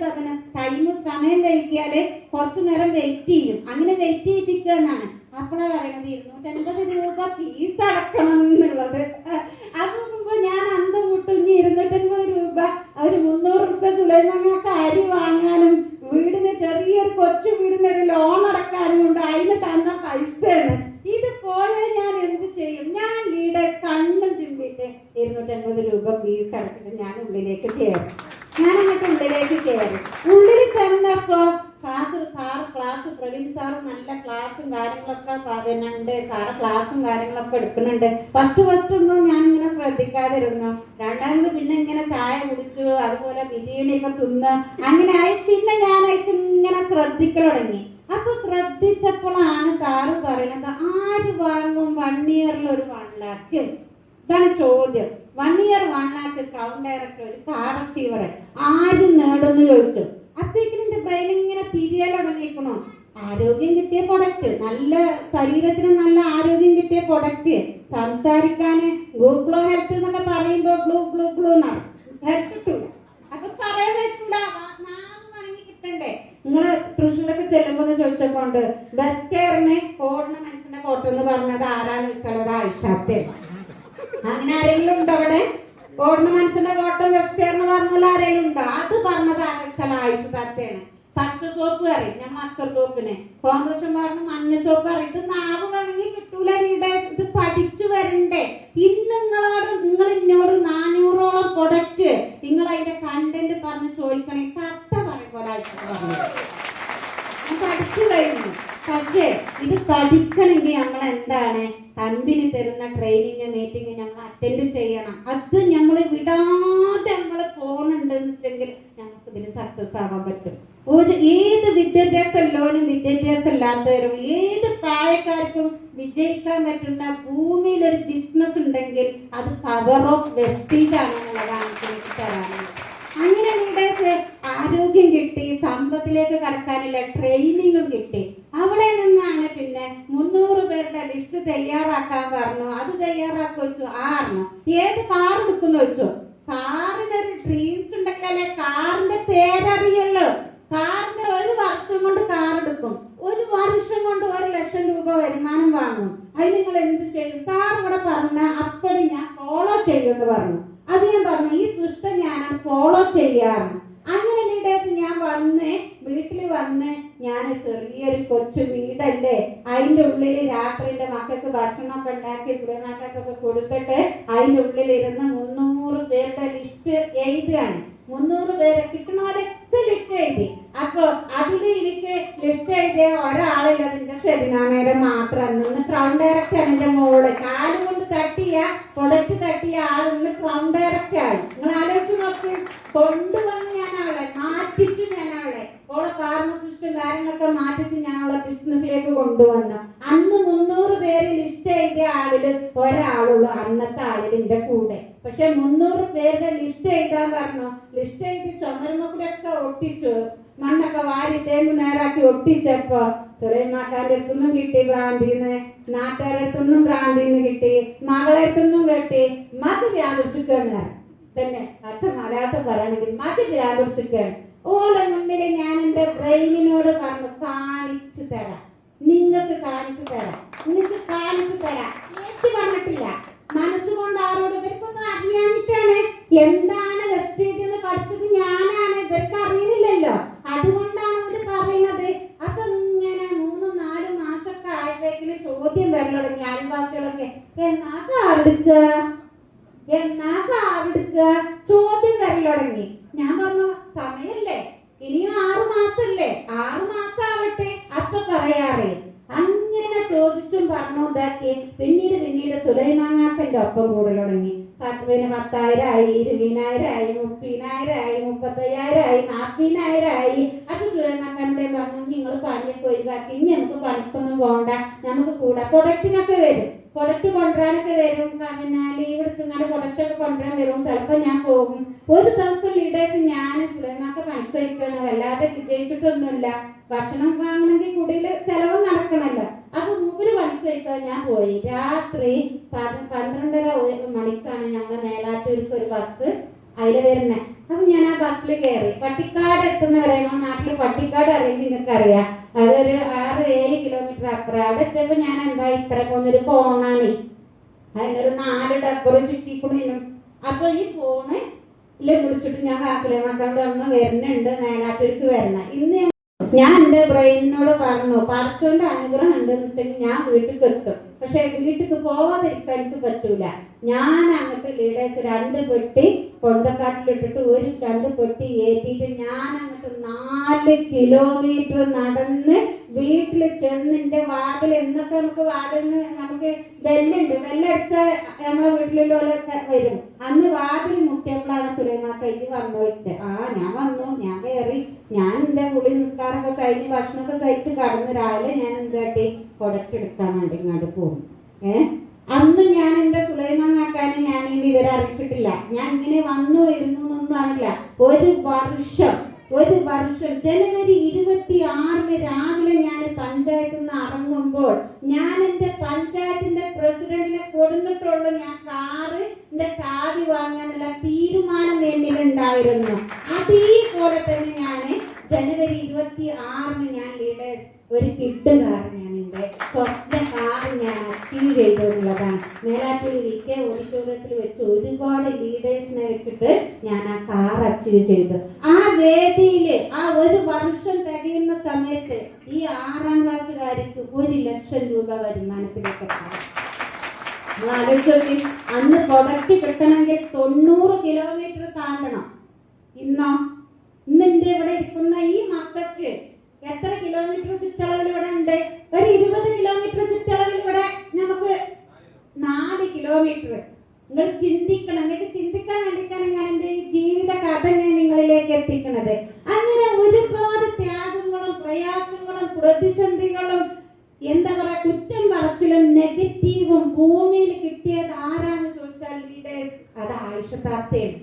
Speaker 1: സമയം വൈകിയാല് കുറച്ചു നേരം വെയിറ്റ് ചെയ്യും, അങ്ങനെ വെയിറ്റ് ചെയ്യിപ്പിക്കുക എന്നാണ്. അപ്പോഴാ പറയണത് 250 രൂപ ഫീസ് അടക്കണം എന്നുള്ളത്. അപ്പൊ ഞാൻ അന്തം വിട്ടു. ഇനി 250 രൂപ, ഒരു 300 രൂപ സുലൈമാങ്ങൾക്ക് അരി വാങ്ങാനും വീടിന് ചെറിയൊരു കൊച്ചു വീടിന് ഒരു ലോൺ അടക്കാനും ഉണ്ട്, അതിന് തന്ന പൈസയാണ്. ഇത് പോയാൽ ഞാൻ എന്ത് ചെയ്യും? ഞാൻ ലീഡർ കണ്ണും ചിമ്പിട്ട് 250 രൂപ ഫീസ് അടച്ചിട്ട് ഞാൻ ഉള്ളിലേക്ക് കയറി. ഞാനങ്ങോട്ട് ഉള്ളിലേക്ക് കയറി. ഉള്ളിൽ ചെന്നപ്പോ ക്ലാസ് പ്രവീൺ സാറ് നല്ല ക്ലാസ്സും കാര്യങ്ങളൊക്കെ പറയുന്നുണ്ട്. സാറ് ക്ലാസ്സും കാര്യങ്ങളൊക്കെ എടുക്കുന്നുണ്ട്. ഫസ്റ്റ് ഒന്നും ഞാനിങ്ങനെ ശ്രദ്ധിക്കാതിരുന്നു. രണ്ടാമത് പിന്നെ ഇങ്ങനെ ചായ കുടിച്ചു, അതുപോലെ ബിരിയാണിയൊക്കെ തിന്ന്, അങ്ങനെ ആയി. പിന്നെ ഞാനായിട്ട് ഇങ്ങനെ ശ്രദ്ധിക്കൽ തുടങ്ങി. അപ്പൊ ശ്രദ്ധിച്ചപ്പോഴാണ് സാറ് പറയണത്, ആര് വാങ്ങും 1 ഇയറിൽ ഒരു 1 ലാക്ക്? ഇതാണ് ചോദ്യം. 1 ഇയർ 1 ലാക്ക് ക്രൗൺ ഡയറക്ടർ, ഒരു കാർ റിസീവർ ആര് നേടുമെന്ന് ചോദിച്ചു. അപ്പോഴേക്കും എന്റെ ബ്രെയിൻ ഇങ്ങനെ തിരിയാൻ തുടങ്ങിയിരിക്കണോ. ആരോഗ്യം കിട്ടിയ പ്രൊഡക്റ്റ്, നല്ല ശരീരത്തിന് നല്ല ആരോഗ്യം കിട്ടിയ പ്രൊഡക്റ്റ്, സംസാരിക്കാന് ഗൂഗിളോ ഹെൽത്ത് എന്നൊക്കെ പറയുമ്പോ ഗ്ലൂ ഗ്ലൂ ഗ്ലൂ എന്നാണ്, ഹെൽത്ത് കിട്ടൂല. അപ്പൊ പറയാൻ പറ്റൂല, നാം വണങ്ങി കിട്ടണ്ടേ. നിങ്ങള് തൃശ്ശൂരൊക്കെ ചെല്ലുമ്പോ ചോദിച്ചോണ്ട് ബെസ്റ്റ് കെയറിന് ഓടുന്ന മനുഷ്യന്റെ ഫോട്ടോ എന്ന് പറഞ്ഞത് ആരാന്ന് വെച്ചാൽ ആയിഷാത്തയാണ്. അങ്ങനെ ആരെങ്കിലും ഉണ്ടോ അവിടെ? ഓടുന്ന മനുഷ്യന്റെ ഫോട്ടോ ബെസ്റ്റ് കെയറിന് പറഞ്ഞ ആരെങ്കിലും ഉണ്ടോ? അത് പറഞ്ഞത് ആരാ? ആയിഷാത്തയാണ്. പച്ച സോപ്പ് കറി, ഞാൻ മക്കർ സോപ്പിന്, കോൺഗ്രസ് പറഞ്ഞ മഞ്ഞ സോപ്പ് കറി. ഇത് നാവ് വേണമെങ്കിൽ കിട്ടൂല. ഇത് പഠിച്ചു വരണ്ടേ? ഇന്ന് നിങ്ങൾ എന്നോട് 400ഓളം പ്രൊഡക്റ്റ് നിങ്ങൾ അതിന്റെ കണ്ടന്റ് പറഞ്ഞ് ചോദിക്കണേ, കത്ത പറയുമ്പോഴായിട്ട് പറഞ്ഞു പഠിച്ചു കഴിഞ്ഞു. പക്ഷേ ഇത് പഠിക്കണമെങ്കിൽ നമ്മൾ എന്താണ്, കമ്പനി തരുന്ന ട്രെയിനിങ് മീറ്റിംഗ് നമ്മൾ അറ്റൻഡ് ചെയ്യണം. അത് നമ്മൾ വിടാതെ നമ്മൾ പോകണുണ്ടെന്നുവെച്ചെങ്കിൽ നമുക്ക് ഇതിന് സക്സസ് ആവാൻ പറ്റും. ഏത് വിദ്യാഭ്യാസമുള്ളവരും വിദ്യാഭ്യാസം ഇല്ലാത്തവരും ഏത് പ്രായക്കാർക്കും വിജയിക്കാൻ പറ്റുന്ന ഭൂമിയിൽ ഒരു ബിസിനസ് ഉണ്ടെങ്കിൽ അത് പവർ ഓഫ് വെസ്റ്റീജ് ആണെന്നുള്ളതാണ് എനിക്ക് തരാനുള്ളത്. അങ്ങനെ ലീഡേഴ്സ് ആരോഗ്യം കിട്ടി, സമ്പത്തിലേക്ക് കടക്കാനുള്ള ട്രെയിനിങ്ങും കിട്ടി. അവിടെ നിന്നാണ് പിന്നെ 300 പേരുടെ ലിസ്റ്റ് തയ്യാറാക്കാൻ പറഞ്ഞു. അത് തയ്യാറാക്കി വെച്ചു. 6 ഏത് കാർ എടുക്കുന്നു വെച്ചു. കാറിനൊരു ഡ്രീംസ് ഉണ്ടെങ്കിലല്ലേ കാറിന്റെ പേരറിയുള്ളൂ. കാറിന്റെ ഒരു വർഷം കൊണ്ട് കാർ എടുക്കും, ഒരു വർഷം കൊണ്ട് 1,00,000 രൂപ വരുമാനം വാങ്ങും. അതിന് നിങ്ങൾ എന്ത് ചെയ്യും? സാർ ഇവിടെ പറഞ്ഞ അപ്പടി ഞാൻ ഫോളോ ചെയ്യുമെന്ന് പറഞ്ഞു. അത് ഞാൻ പറഞ്ഞു, ഈ സിസ്റ്റം ഞാൻ ഫോളോ ചെയ്യാറുണ്ട്. അങ്ങനെ ലീഡേഴ്സ് ഞാൻ വീട്ടിൽ വന്ന് ഞാൻ ചെറിയൊരു കൊച്ചു വീടല്ലേ, അതിൻ്റെ ഉള്ളിൽ രാത്രിയുടെ മക്കൾക്ക് ഭക്ഷണമൊക്കെ ഉണ്ടാക്കി സുലൈമാക്കൊക്കെ കൊടുത്തിട്ട് അതിൻ്റെ ഉള്ളിലിരുന്ന് 300 പേരുടെ ലിസ്റ്റ് എഴുതുകയാണ്. 300 പേരെ കിട്ടണവരൊക്കെ ലിസ്റ്റ് എഴുതി. അപ്പൊ അതിൽ എനിക്ക് ലിസ്റ്റ് എഴുതിയ ഒരാളില്ല, അതിന്റെ ഷെബിനാമയുടെ മാത്രം. നിന്ന് ക്രൗൺ ഡയറക്റ്റ് ആണ് എന്റെ മോള്. കാലുകൊണ്ട് തട്ടിയ പ്രൊഡക്റ്റ് തട്ടിയ ആൾ ഇന്ന് ക്രൗൺ ഡയറക്റ്റ് ആയി. നിങ്ങൾ ആലോചിച്ച് നോക്ക്. കൊണ്ടുവന്ന് ഞാൻ അവളെ മാറ്റിച്ചു, ഞാൻ അവളെ ഓളെ ഫാർമസിസ്റ്റും കാര്യങ്ങളൊക്കെ മാറ്റിച്ച് ഞാൻ അവളെ ബിസിനസ്സിലേക്ക് കൊണ്ടുവന്നു. അന്ന് 300 പേര് ലിസ്റ്റ് എഴുതിയ ആളില് ഒരാളുള്ളൂ അന്നത്തെ ആളിൽ എന്റെ കൂടെ. പക്ഷെ 300 പേരുടെ ലിസ്റ്റ് എഴുതാൻ പറഞ്ഞു. ലിസ്റ്റ് എഴുതി ചുമരുമൊക്കെ ഒട്ടിച്ചു, മണ്ണൊക്കെ വാരി തേമ്പ് നേരാക്കി ഒട്ടിച്ചപ്പോ സുലൈമാക്കാരുടെ അടുത്തൊന്നും കിട്ടി ഭ്രാന്തിന്ന്, നാട്ടുകാരുടെ അടുത്തൊന്നും ഭ്രാന്തിന്ന് കിട്ടി, മകളെ അടുത്തൊന്നും കിട്ടി. മതി വ്യാപിച്ചിക്കാണ് തന്നെ അച്ഛൻ മലയാളം പറയണെങ്കിൽ മതി വ്യാപിച്ചിക്കാണ്. ഓലെ മുന്നിൽ ഞാൻ എൻ്റെ ബ്രെയിനിനോട് പറഞ്ഞു, കാണിച്ചു തരാം, നിങ്ങൾക്ക് കാണിച്ചു തരാം, നിങ്ങൾക്ക് കാണിച്ചു തരാം. ഏറ്റു പറഞ്ഞിട്ടില്ല, മനസ്സുകൊണ്ട് ആരോട് ഇവർക്കൊന്നും അറിയാനിട്ടാണ്. എന്താണ് വെസ്റ്റേജ് എന്ന് പഠിച്ചത് ഞാനാണ്, ഇവർക്ക് അറിയുന്നില്ലല്ലോ. അതുകൊണ്ടാണ് അവർ പറയുന്നത്. അപ്പൊ ഇങ്ങനെ 3-4 മാസമൊക്കെ ആയപ്പോഴേക്കിന് ചോദ്യം വരൽ തുടങ്ങി. അയൽവാസികളൊക്കെ എന്നാ കാവെടുക്കുക, എന്നാ കാവെടുക്കുക, ചോദ്യം വരൽ തുടങ്ങി. ഞാൻ പറഞ്ഞു, സമയല്ലേ, ഇനിയും 6 മാസമല്ലേ, 6 മാസം ആവട്ടെ, അപ്പൊ പറയാറേ. അങ്ങനെ ചോദിച്ചും പറഞ്ഞു ഇതാക്കി. പിന്നീട് സുലൈമാങ്ങാക്കന്റെ ഒപ്പം കൂടൽ തുടങ്ങി. 10,000 ആയി, 20,000 ആയി, 30,000 ആയി, 35,000 ആയി, 40,000 ആയി. അപ്പൊ സുലൈമാക്കാന്റെ പറഞ്ഞു, നിങ്ങൾ പണിയൊക്കെ ഒഴിവാക്കി, ഇനി നമുക്ക് പണിക്കൊന്നും പോകണ്ട, നമുക്ക് കൂടാ. പ്രൊഡക്റ്റിനൊക്കെ വരും, പ്രൊഡക്റ്റ് കൊണ്ടുവരാനൊക്കെ വരും. പിന്നെ ലീവ് എടുത്തുകൊണ്ട് പ്രൊഡക്റ്റൊക്കെ കൊണ്ടുവരാൻ വരും. ചിലപ്പോൾ ഞാൻ പോകും. ഒരു ദിവസം ലീഡേഴ്സ് ഞാൻ സുലൈമാക്ക പണിക്ക് വയ്ക്കണം, വല്ലാതെ വിജയിച്ചിട്ടൊന്നുമില്ല. ഭക്ഷണം വാങ്ങണമെങ്കിൽ കുടിയിൽ ചെലവ് നടക്കണല്ലോ. അപ്പൊ മൂപ്പര് പണിക്ക് വയ്ക്കാൻ ഞാൻ പോയി. രാത്രി 12:30 മണിക്കാണ് ഞങ്ങൾ മേലാറ്റൂർക്ക് ഒരു ബസ് അതിൽ വരുന്നത്. അപ്പൊ ഞാൻ ആ ബസ്സിൽ കയറി. പട്ടിക്കാട് എത്തുന്നവരെ, നാട്ടിൽ പട്ടിക്കാട് അറിയുമ്പോൾ നിങ്ങൾക്ക് അറിയാം, അതൊരു 6-7 കിലോമീറ്റർ അപ്പുറം. അവിടെ എത്തിയപ്പോൾ ഞാൻ എന്താ ഇത്ര പോകുന്നൊരു ഫോണാണ്, അതിനൊരു 4 ഡബർ ചുറ്റിക്കൊണ്ടിരുന്നു. അപ്പൊ ഈ ഫോണ് വിളിച്ചിട്ട് ഞാൻ സുലൈമാക്കാണ്ട് ഒന്ന് വരുന്നുണ്ട്, മേലാറ്റൂർക്ക് വരണം. ഇന്ന് ഞാൻ എൻ്റെ ബ്രെയിനിനോട് പറഞ്ഞു, പടച്ചോന്റെ അനുഗ്രഹം ഉണ്ടെന്നുണ്ടെങ്കിൽ ഞാൻ വീട്ടിലേക്ക് എത്തും. പക്ഷെ വീട്ടിലേക്ക് പോവാതിരിക്കാൻ എനിക്ക് പറ്റൂല. ഞാൻ അങ്ങോട്ട് ലീഡേഴ്സ് 2 പെട്ടി കൊണ്ടക്കാട്ടിലിട്ടിട്ട് 2 പെട്ടി ഏറ്റിട്ട് ഞാൻ അങ്ങോട്ട് 4 കിലോമീറ്റർ നടന്ന് വീട്ടിൽ ചെന്നിന്റെ വാതിൽ, എന്നൊക്കെ നമുക്ക് ബെല്ലുണ്ട്, ബെല്ലടിച്ചാൽ നമ്മളെ വീട്ടിലുള്ളവരൊക്കെ വരും. അന്ന് വാതിൽ മുട്ടിയപ്പോഴാണ് സുലൈമാക്ക ഇത് വന്നു വെച്ചത്. ഞാൻ വന്നു, ഞാൻ കയറി. ഞാൻ എൻ്റെ കുളി നിസ്കാരമൊക്കെ കഴിഞ്ഞ് ഭക്ഷണമൊക്കെ കഴിച്ച് കടന്ന് രാവിലെ ഞാൻ എന്താട്ടി പ്രൊഡക്റ്റ് എടുക്കാൻ വേണ്ടി ഇങ്ങോട്ട് പോകും. അന്ന് ഞാൻ എൻ്റെ സുലൈമാക്കാനെ ഞാൻ ഈ വിവരം അറിയിച്ചിട്ടില്ല. ഞാൻ ഇങ്ങനെ വന്നു ഇരുന്നു എന്നൊന്നും അറിയില്ല. ഒരു വർഷം ജനുവരി 26 രാവിലെ ഞാൻ പഞ്ചായത്തിൽ നിന്ന് ഇറങ്ങുമ്പോൾ ഞാൻ എൻ്റെ പഞ്ചായത്തിന്റെ പ്രസിഡന്റിനെ കൊടുത്തിട്ടുള്ളൂ. ഞാൻ കാറിന്റെ ചാവി വാങ്ങാനുള്ള തീരുമാനം എന്നിലുണ്ടായിരുന്നു. അതേപോലെ തന്നെ ഞാൻ ജനുവരി 26 ഞാൻ ലീഡേഴ്സ് ഒരു കിട്ടുകാർ ഞാൻ എൻ്റെ സ്വപ്ന കാർ ഞാൻ അച്ചീവ് ചെയ്തു എന്നുള്ളതാണ്. മേലാറ്റൂർ VK ഓഡിറ്റോറിയത്തിൽ വെച്ച് ഒരുപാട് ലീഡേഴ്സിനെ വെച്ചിട്ട് ഞാൻ ആ കാർ അച്ചീവ് ചെയ്തു. ആ വേദിയിൽ ആ ഒരു വർഷം തികയുന്ന സമയത്ത് ഈ 6ാം ക്ലാസ്സുകാർക്ക് 1,00,000 രൂപ വരുമാനത്തിലേക്ക് ആലോചിച്ച്. അന്ന് പ്രൊഡക്റ്റ് കിട്ടണമെങ്കിൽ 90 കിലോമീറ്റർ താണ്ടണം. ഇന്ന് എൻ്റെ ഇവിടെ ഇരിക്കുന്ന ഈ മക്കൾക്ക് എത്ര കിലോമീറ്റർ ചുറ്റളവിൽ ഇവിടെ ഉണ്ട്? ഒരു 20 കിലോമീറ്റർ ചുറ്റളവിൽ ഇവിടെ നമുക്ക് 4 കിലോമീറ്റർ. നിങ്ങൾ ചിന്തിക്കണം. നിങ്ങൾക്ക് ചിന്തിക്കാൻ വേണ്ടിയിട്ടാണ് ഞാൻ എൻ്റെ ഈ ജീവിത കഥ ഞാൻ നിങ്ങളിലേക്ക് എത്തിക്കുന്നത്. അങ്ങനെ ഒരുപാട് ത്യാഗങ്ങളും പ്രയാസങ്ങളും പ്രതിസന്ധികളും എന്താ പറയാ കുറ്റം പറച്ചിലും നെഗറ്റീവും ഭൂമിയിൽ കിട്ടിയത് ആരാന്ന് ചോദിച്ചാൽ ലീഡേഴ്സ് അത് ആയിഷത്താത്തയാണ്.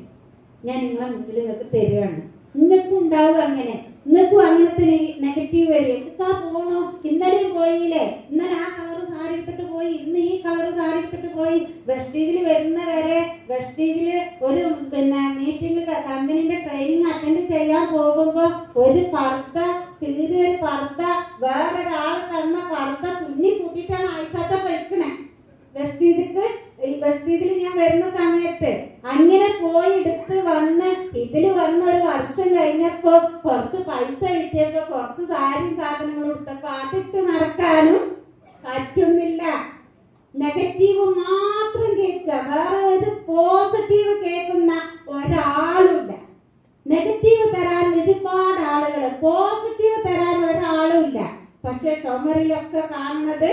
Speaker 1: ഞാൻ നിങ്ങളെ മുന്നിൽ നിങ്ങൾക്ക് തരുവാണ്. നിങ്ങൾക്കും ഉണ്ടാവും അങ്ങനെ, നിങ്ങൾക്കും അങ്ങനത്തെ നെഗറ്റീവ് വരും. പോണോ, ഇന്നലെ പോയില്ലേ, ഇന്നലെ ആ കളറ് സാരി സാരി എടുത്തിട്ട് പോയി, ഇന്ന് ഈ കളർ സാരി എടുത്തിട്ട് പോയി. വെസ്റ്റീജിൽ വരുന്ന വരെ വെസ്റ്റീജിൽ ഒരു മീറ്റിംഗ് കമ്പനിന്റെ ട്രെയിനിങ് അറ്റൻഡ് ചെയ്യാൻ പോകുമ്പോ ഒരു പർദ്ദ കീറിയ ഒരു പർദ്ദ വേറൊരാൾ തന്ന പർദ്ദ തുന്നി കൂട്ടിയിട്ടാണ് ആയിഷാത്ത വയ്ക്കണേ വെസ്റ്റീജിൽ ഞാൻ വരുന്ന സമയത്ത്. അങ്ങനെ പോയി എടുത്ത് വന്ന് ഇതില് വന്ന് ഒരു വർഷം കഴിഞ്ഞപ്പോ കുറച്ച് പൈസ കിട്ടിയപ്പോ കുറച്ച് സാരിയും സാധനങ്ങളും എടുത്തപ്പോ അതിട്ട് നടക്കാനും പറ്റുന്നില്ല. നെഗറ്റീവ് മാത്രം കേൾക്കുക, വേറെ ഒരു പോസിറ്റീവ് കേൾക്കുന്ന ഒരാളുമില്ല. നെഗറ്റീവ് തരാൻ ഒരുപാട് ആളുകൾ, പോസിറ്റീവ് തരാൻ ഒരാളും ഇല്ല. പക്ഷെ ചുമരിലൊക്കെ കാണുന്നത്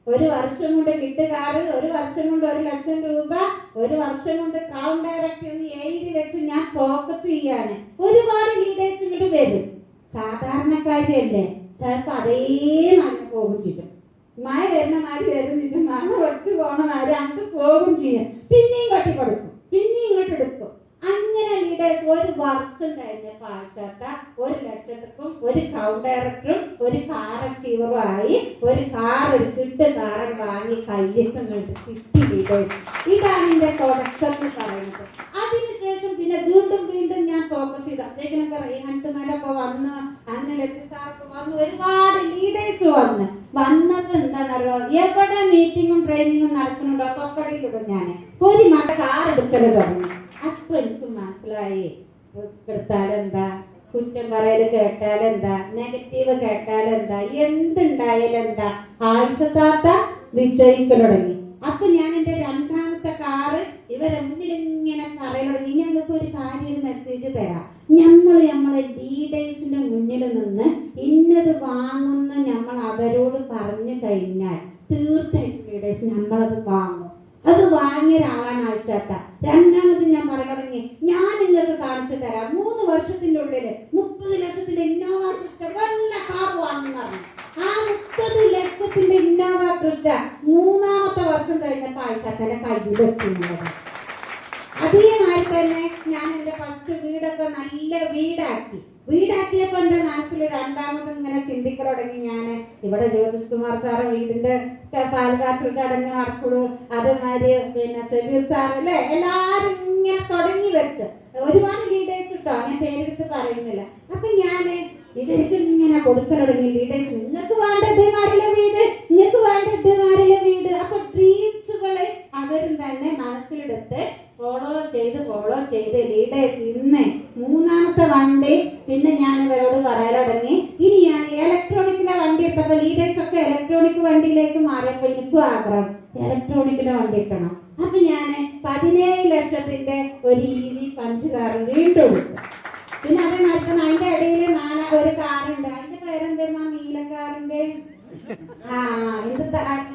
Speaker 1: ഒരു വർഷം കൊണ്ട് കിട്ടുകാറ്, ഒരു വർഷം കൊണ്ട് 1 ലക്ഷം രൂപ, ഒരു വർഷം കൊണ്ട് ക്രൗൺ ഡയറക്ടർ എന്ന് എഴുതി വെച്ച് ഞാൻ ഫോക്കസ് ചെയ്യാണ്. ഒരുപാട് ലീഡേഴ്സ് ഇങ്ങോട്ട് വരും, സാധാരണക്കാരല്ലേ, ചിലപ്പോ അതേ മഴ പോകും ചെയ്യും. മഴ വരുന്ന മാതിരി വരുന്നില്ല, മഴ ഒറ്റ പോണ മാതിരി അങ്ങോട്ട് പോകും ചെയ്യും. പിന്നെയും കട്ടിക്കൊടുക്കും, പിന്നെയും ഇങ്ങോട്ട് എടുക്കും. അങ്ങനെ ലീഡേഴ്സ് ഒരു വർഷം കഴിഞ്ഞപ്പോൾ ആഴ്ചാത്ത 1 ലക്ഷത്തിനും ഒരു ക്രൗൺ ഡയറക്ടറും ഒരു കാർ അച്ചീവറും ആയി. ഒരു കിട്ട് കാറ് വാങ്ങി കയ്യെത്തുന്നുണ്ട് 50 ലീഡേഴ്സ്. ഇതാണ് എന്റെ തുടക്കം എന്ന് പറയുന്നത്. അതിനുശേഷം പിന്നെ വീണ്ടും ഞാൻ ഫോക്കസ് ചെയ്തു. അദ്ദേഹത്തിനൊക്കെ റീഹാൻഡുമാരൊക്കെ വന്ന്, അങ്ങനെ ലക്ഷ്യസാറൊക്കെ വന്ന്, ഒരുപാട് ലീഡേഴ്സ് വന്നപ്പോൾ എന്താണെന്നറിയോ, എവിടെ മീറ്റിങ്ങും ട്രെയിനിങ്ങും നടക്കുന്നുണ്ടോ തൊക്കടിയിലിടും ഞാൻ ഒരു മറ്റ കാർ എടുക്കല് തുടങ്ങി. അപ്പൊ എനിക്ക് മനസ്സിലായി, റിസ്ക് എടുത്താലെന്താ, കുറ്റം പറയല് കേട്ടാലെന്താ, നെഗറ്റീവ് കേട്ടാലെന്താ, എന്തുണ്ടായാലും എന്താ, ആയിഷത്താത്ത വിജയിക്കൽ തുടങ്ങി. അപ്പൊ ഞാൻ എന്റെ 2ാമത്തെ കാറ് ഇവരെ മുന്നിൽ ഇങ്ങനെ പറയൽ തുടങ്ങി. ഞങ്ങൾക്ക് ഒരു കാര്യം, ഒരു മെസ്സേജ് തരാം. നമ്മളെ ലീഡേഴ്സിന്റെ മുന്നിൽ നിന്ന് ഇന്നത് വാങ്ങുന്ന നമ്മൾ അവരോട് പറഞ്ഞു കഴിഞ്ഞാൽ തീർച്ചയായിട്ടും ലീഡേഴ്സ് നമ്മളത് വാങ്ങും. അത് വാങ്ങിയ ഒരാളാണ് ആഴ്ചാത്ത. 2ാമത് ഞാൻ പറയാൻ തുടങ്ങി, ഞാൻ നിങ്ങൾക്ക് കാണിച്ചു തരാം. 3 വർഷത്തിന്റെ ഉള്ളിൽ 30 ലക്ഷത്തിന്റെ ഇന്നോവ ക്രിസ്റ്റ വല്ല കാർ വാങ്ങുന്ന പറഞ്ഞു. ആ 30 ലക്ഷത്തിന്റെ ഇന്നോവ ക്രിസ്റ്റ 3ാമത്തെ വർഷം കഴിഞ്ഞപ്പോ ആഴ്ചാത്തന്റെ കയ്യിലെത്തുന്നത്. അതേമാതിരി തന്നെ ഞാൻ എന്റെ ഫസ്റ്റ് വീടൊക്കെ നല്ല വീടാക്കിയപ്പോ എന്റെ മനസ്സിൽ 2ാമത് ഇങ്ങനെ ചിന്തിക്കൽ തുടങ്ങി. ഞാൻ ഇവിടെ ജ്യോതിഷ് കുമാർ സാറ് വീടിന്റെ പാൽകാറ്റ് ചടങ്ങ് നടക്കുള്ളൂ, അതേമാതിരി സെബീർ സാറ് അല്ലേ, എല്ലാരും ഇങ്ങനെ തുടങ്ങി വെച്ച് ഒരുപാട് ലീഡേഴ്സ് കിട്ടോ, ഞാൻ പേരെടുത്ത് പറയുന്നില്ല. അപ്പൊ ഞാൻ ഇവർക്ക് ഇങ്ങനെ കൊടുക്കൽ തുടങ്ങി. ലീഡേഴ്സ്, നിങ്ങൾക്ക് വേണ്ട ഇതേമാരിലെ വീട്, നിങ്ങൾക്ക് വേണ്ട ഇതേമാരിലെ വീട്. അപ്പൊ ഡ്രീംസുകളെ അവരും തന്നെ മനസ്സിലെടുത്ത് ഫോളോ ചെയ്ത് ലീഡേഴ്സ് ഇന്ന് 3ാമത്തെ വണ്ടി പിന്നെ ഞാൻ ഇവരോട് പറയാൻ തുടങ്ങി. ഇനി ഞാൻ ഇലക്ട്രോണിക്കിലെ വണ്ടി എടുത്തപ്പോൾ ലീഡേഴ്സ് ഒക്കെ ഇലക്ട്രോണിക് വണ്ടിയിലേക്ക് മാറിയപ്പോൾ എനിക്കും ആഗ്രഹം ഇലക്ട്രോണിക്കിലെ വണ്ടി കിട്ടണം. അപ്പൊ ഞാൻ 17 ലക്ഷത്തിന്റെ ഒരു EV പഞ്ച് കാർ വീണ്ടും എടുത്തു. പിന്നെ അതേമാതിരി തന്നെ അതിന്റെ ഇടയിൽ ഒരു കാറുണ്ട്, അതിന്റെ പേരെന്താ, നീലക്കാറിന്റെ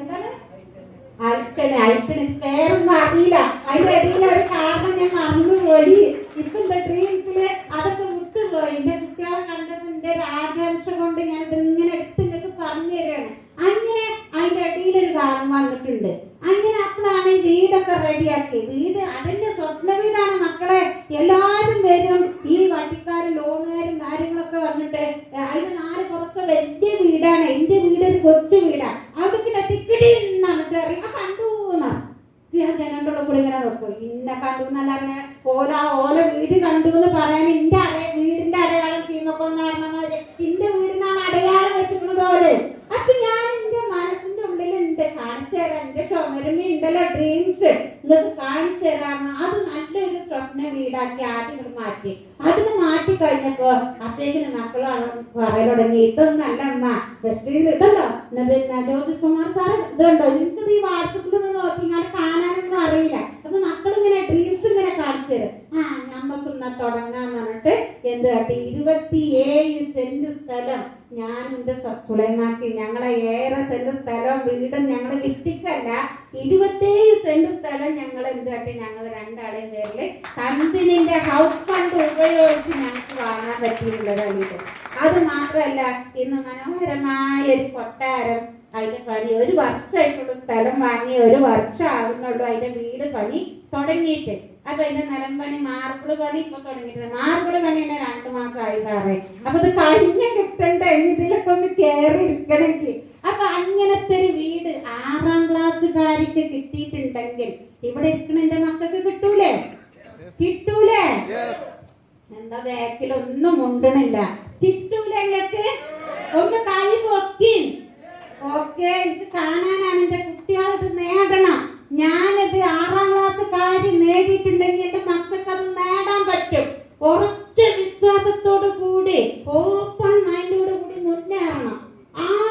Speaker 1: എന്താണ് ഐക്കണ് പേരൊന്നും അറിയില്ല. അതിന്റെ ഇടയിൽ ഒരു കാരണം ഞാൻ മറന്നുപോയി. ഇപ്പൊ എന്റെ ഡ്രീംസില് അതൊക്കെ വിട്ടുപോയി. എന്റെ കുട്ടികളെ കണ്ടപ്പോ എന്റെ ഒരു ആകാംക്ഷ കൊണ്ട് ഞാൻ ഇതിങ്ങനെ എടുത്ത് നിങ്ങൾക്ക് പറഞ്ഞു തരാണ്. അങ്ങനെ അതിന്റെ ഇടയിൽ ഒരു കാരണം വന്നിട്ടുണ്ട്. അങ്ങനെ അപ്പോഴാണ് വീടൊക്കെ റെഡിയാക്കി. വീട് അതിന്റെ സ്വപ്ന വീടാണ് മക്കളെ. എല്ലാരും വരും, ഈ വട്ടിക്കാരും ലോണുകാരും കാര്യങ്ങളൊക്കെ വന്നിട്ട് അതിന് 4 പുറത്ത് വലിയ വീടാണ്. എന്റെ വീട് ഒരു കൊച്ചു വീടാ. അവിടെ ടിക്കടി എന്നിട്ട് അറിയാം കണ്ടു ഞാൻ ജനങ്ങളുടെ കൂടെ ഇങ്ങനെ നോക്കും. ഇന്നെ കണ്ടു എന്നല്ലാതെ ഓല വീട് കണ്ടു എന്ന് പറയാൻ എന്റെ വീടിന്റെ അടയാളം ചെയ്യുന്നൊക്കെ കാരണമാര് എന്റെ വീടിനാണ് അടയാളം വെച്ചിട്ടുള്ളത് പോലെ. അപ്പൊ ഞാൻ എന്റെ മനസ്സിന്റെ ഉള്ളിലുണ്ട്, കാണിച്ചു തരാം. എന്റെ ചുമരുമ ഉണ്ടല്ലോ ഡ്രീംസ്, നിങ്ങൾക്ക് കാണിച്ചു തരാമെന്ന്. അത് നല്ലൊരു സ്വപ്ന വീടാക്കി ആദ്യം മാറ്റി. അതിന് മാറ്റി കഴിഞ്ഞപ്പോ അപ്പോഴേക്കിന് മക്കളാണ് പറയാൻ തുടങ്ങി, ഇതൊന്നല്ല അമ്മ വെസ്റ്റിൽ ഇതല്ലോ ജ്യോതിഷ് കുമാർ സാർ ഇതുണ്ടോ, എനിക്കത് ഈ വാട്സപ്പിലൊന്നും നോക്കി ഇങ്ങനെ കാണാനൊന്നും അറിയില്ല. അപ്പൊ മക്കളിങ്ങനെ ഡ്രീംസ് ഇങ്ങനെ കാണിച്ചു തരും. നമ്മക്കൊന്ന് തുടങ്ങാന്ന് പറഞ്ഞിട്ട് എന്ത് കാട്ടി 27 സെന്റ് സ്ഥലം ഞാൻ എന്റെ സുലൈമാക്കി ഞങ്ങളെ 7 സെന്റ് സ്ഥലം വീടും ഞങ്ങള് വിറ്റിക്കല്ല, 27 സെന്റ് സ്ഥലം ഞങ്ങൾ എന്ത് കാട്ടി ഞങ്ങൾ 2 പേരില് കമ്പനിന്റെ ഹൗസ് ഫണ്ട് ഉപയോഗിച്ച് ഞങ്ങൾക്ക് വാങ്ങാൻ പറ്റിയിട്ടുള്ള വീട്. അത് മാത്രമല്ല ഇന്ന് മനോഹരമായ ഒരു കൊട്ടാരം, അതിന്റെ പണി 1 വർഷമായിട്ടുള്ള സ്ഥലം വാങ്ങി 1 വർഷം ആകുന്നുള്ളൂ അതിന്റെ വീട് പണി തുടങ്ങിയിട്ട്. അപ്പൊ അതിന്റെ നിലംപണി മാർബിള് പണി ഇപ്പൊ തുടങ്ങിയിട്ടുണ്ട്. മാർബിള് പണി തന്നെ 2 മാസമായി സാറേ. അപ്പൊ ഇത് കഴിഞ്ഞ കിട്ടണ്ടേ, ഇതിലൊക്കെ ഒന്ന് കയറി ഇരിക്കണമെങ്കിൽ. അപ്പൊ അങ്ങനത്തെ ഒരു വീട് 6ാം ക്ലാസ്സുകാരിക്ക് കിട്ടിയിട്ടുണ്ടെങ്കിൽ ഇവിടെ ഇരിക്കണ എന്റെ മക്കൾക്ക് കിട്ടൂലേ? കിട്ടൂലേ? എന്താ ബാക്കിലൊന്നും ഉണ്ടണില്ല? കിട്ടൂലേ? നിങ്ങൾക്ക് ഒന്ന് കൈ പൊക്കി. ഓക്കെ, എനിക്ക് കാണാനാണ്. എന്റെ കുട്ടികളത് നേടണം. ഞാനത് 6ാം ക്ലാസ്സുകാരി നേടിയിട്ടുണ്ടെങ്കിൽ എന്റെ മക്കൾക്ക് അത് നേടാൻ പറ്റും.